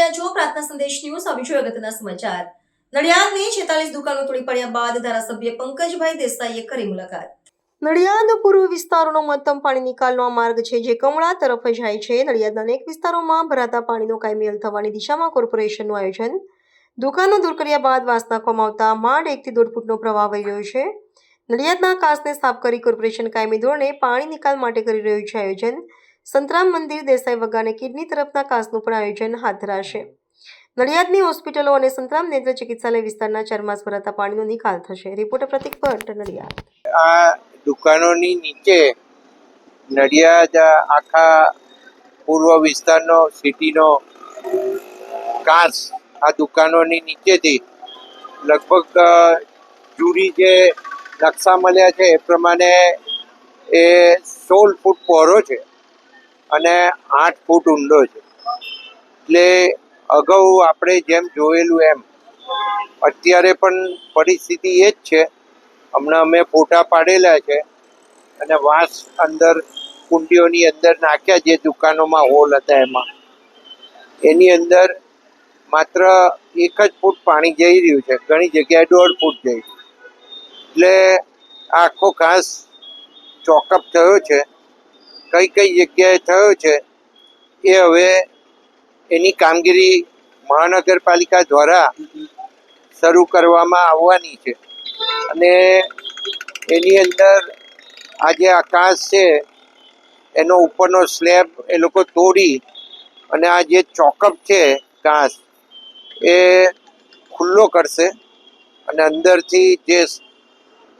રહ્યા છો પ્રાર્થના સંદેશ ન્યૂઝ. આવી છે અગત્યના સમાચાર. નડિયાદની 46 દુકાનો તોડી પડ્યા બાદ ધારાસભ્ય પંકજભાઈ દેસાઈએ કરી મુલાકાત. નડિયાદ પૂર્વ વિસ્તારોનો મહત્તમ પાણી નિકાલનો આ માર્ગ છે જે કમળા તરફ જાય છે. નડિયાદના અનેક વિસ્તારોમાં ભરાતા પાણીનો કાયમી હલ થવાની દિશામાં કોર્પોરેશનનું આયોજન. દુકાનો દૂર કર્યા બાદ વાસ નાખવામાં આવતા માંડ 1 થી 1.5 ફૂટનો પ્રવાહ વહી રહ્યો છે. નડિયાદના કાસને સાફ કરી કોર્પોરેશન કાયમી ધોરણે પાણી નિકાલ માટે કરી રહ્યું છે આયોજન. સંતરામ મંદિર, દેસાઈ વગાને કિડની તરફના કાસનું પણ આયોજન હાથ ધરાશે. નડિયાદની હોસ્પિટલો અને સંતરામ નેત્ર ચિકિત્સાલય વિસ્તારના 4 માસ ભરાતા પાણીનો નિકાલ થશે. રિપોર્ટર પ્રતિક ભટ્ટ, નડિયાદ. આ દુકાનોની નીચે નડિયાદ આખા પૂર્વ વિસ્તારનો સિટીનો કાચ આ દુકાનોની નીચેથી લગભગ જૂરી જે નકશા મળ્યા છે એ પ્રમાણે એ 16 ફૂટ પહોળો છે અને 8 ફૂટ ઊંડો છે. એટલે અગાઉ આપણે જેમ જોયેલું એમ અત્યારે પણ પરિસ્થિતિ એ જ છે. હમણાં અમે ફોટા પાડેલા છે અને વાંસ અંદર કુંડીઓની અંદર નાખ્યા, જે દુકાનોમાં હોલ હતા એની અંદર માત્ર 1 જ ફૂટ પાણી જઈ રહ્યું છે. ઘણી જગ્યાએ 1.5 ફૂટ જઈ રહ્યું. એટલે આખો ઘાસ ચોકઅપ થયો છે. કઈ કઈ જગ્યાએ થયો છે એ હવે એની કામગીરી મહાનગરપાલિકા દ્વારા શરૂ કરવામાં આવવાની છે અને એની અંદર આ જે આકાશ છે એનો ઉપરનો સ્લેબ એ લોકો તોડી અને આ જે ચોકઅપ છે ઘાસ એ ખુલ્લો કરશે અને અંદરથી જે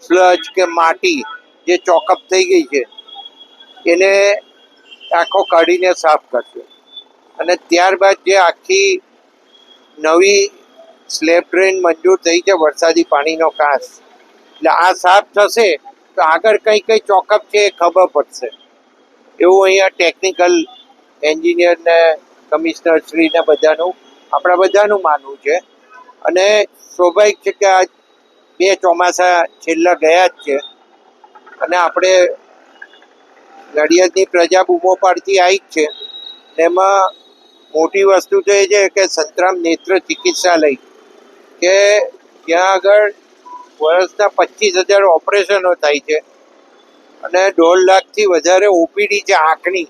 સ્લજ કે માટી જે ચોકઅપ થઈ ગઈ છે એને આખો કાઢીને સાફ કરશે અને ત્યારબાદ જે આખી નવી સ્લેબ ડ્રેન મંજૂર થઈ છે વરસાદી પાણીનો કાંસ, એટલે આ સાફ થશે તો આગળ કઈ કઈ ચોકઅપ છે એ ખબર પડશે. એવું અહીંયા ટેકનિકલ એન્જિનિયરને, કમિશનરશ્રીને બધાનું આપણા બધાનું માનવું છે અને સ્વાભાવિક છે કે આ 2 ચોમાસા છેલ્લા ગયા જ છે અને આપણે નડિયાદની પ્રજા બૂમો પાડતી આવી જ છે. એમાં મોટી વસ્તુ તો એ છે કે સંતરામ નેત્ર ચિકિત્સાલય કે ત્યાં આગળ વર્ષના 25,000 ઓપરેશનો થાય છે અને 1.5 લાખથી વધારે ઓપીડી છે આંખની.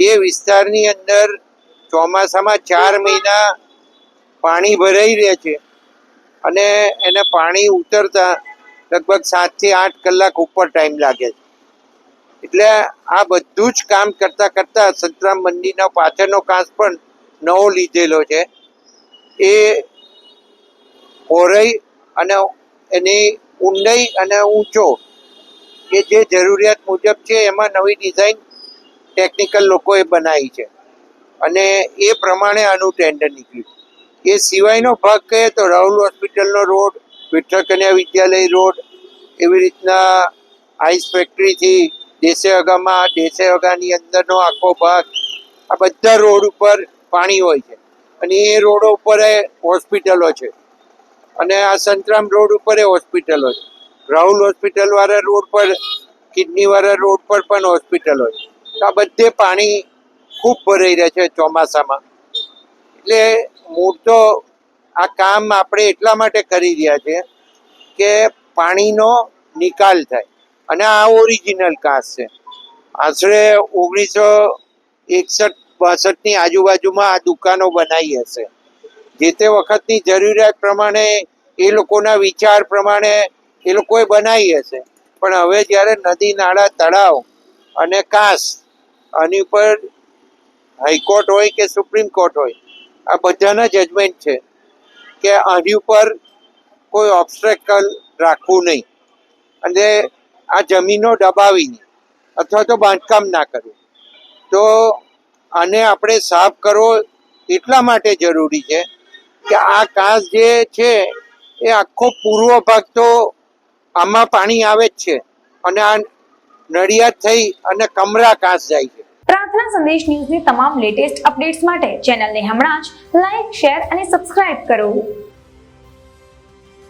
એ વિસ્તારની અંદર ચોમાસામાં 4 મહિના પાણી ભરાઈ રહે છે અને એને પાણી ઉતરતા લગભગ 7 થી 8 કલાક ઉપર ટાઈમ લાગે છે. એટલે આ બધું જ કામ કરતા કરતા સંતરામ મંદિરનો પાછળનો કાચ પણ નવો લીધેલો છે. એ પહોળાઈ અને એની ઊંડાઈ અને ઊંચો કે જે જરૂરિયાત મુજબ છે એમાં નવી ડિઝાઇન ટેકનિકલ લોકોએ બનાવી છે અને એ પ્રમાણે આનું ટેન્ડર નીકળ્યું. એ સિવાયનો ભાગ કહીએ તો રાહુલ હોસ્પિટલનો રોડ, વિઠ્ઠલ કન્યા વિદ્યાલય રોડ, એવી રીતના આઈસ ફેક્ટરીથી દેસાઈ વગાની અંદરનો આખો ભાગ, આ બધા રોડ ઉપર પાણી હોય છે અને એ રોડો ઉપર હોસ્પિટલો છે અને આ સંતરામ રોડ ઉપર હોસ્પિટલો છે. રાહુલ હોસ્પિટલ વાળા રોડ પર, કિડની વાળા રોડ પર પણ હોસ્પિટલો છે. આ બધે પાણી ખૂબ ભરાઈ રહે છે ચોમાસામાં. એટલે મૂળ તો આ કામ આપણે એટલા માટે કરી રહ્યા છે કે પાણીનો નિકાલ થાય અને આ ઓરિજિનલ કાચ છે. આશરે 1961-62ની આજુબાજુમાં આ દુકાનો બનાવી હશે. જે તે વખતની જરૂરિયાત પ્રમાણે, એ લોકોના વિચાર પ્રમાણે એ લોકોએ બનાવી હશે. પણ હવે જ્યારે નદી, નાળા, તળાવ અને કાંસ આની ઉપર હાઈકોર્ટ હોય કે સુપ્રીમ કોર્ટ હોય, આ બધાના જજમેન્ટ છે કે આની ઉપર કોઈ ઓબ્સ્ટ્રકલ રાખવું નહીં અને આ જમીનો દબાવી અથવા તો બાંધકામ ના કરવું. તો આને આપણે સાફ કરવો એટલા માટે જરૂરી છે કે આ કાચ જે છે એ આખો પૂર્વ ભાગ તો આમાં પાણી આવે જ છે અને આ નડિયાદ થઈ અને કમરા કાચ જાય છે. પ્રાર્થના સંદેશ ન્યૂઝની તમામ લેટેસ્ટ અપડેટ્સ માટે ચેનલને હમણાં જ લાઈક, શેર અને સબસ્ક્રાઇબ કરો.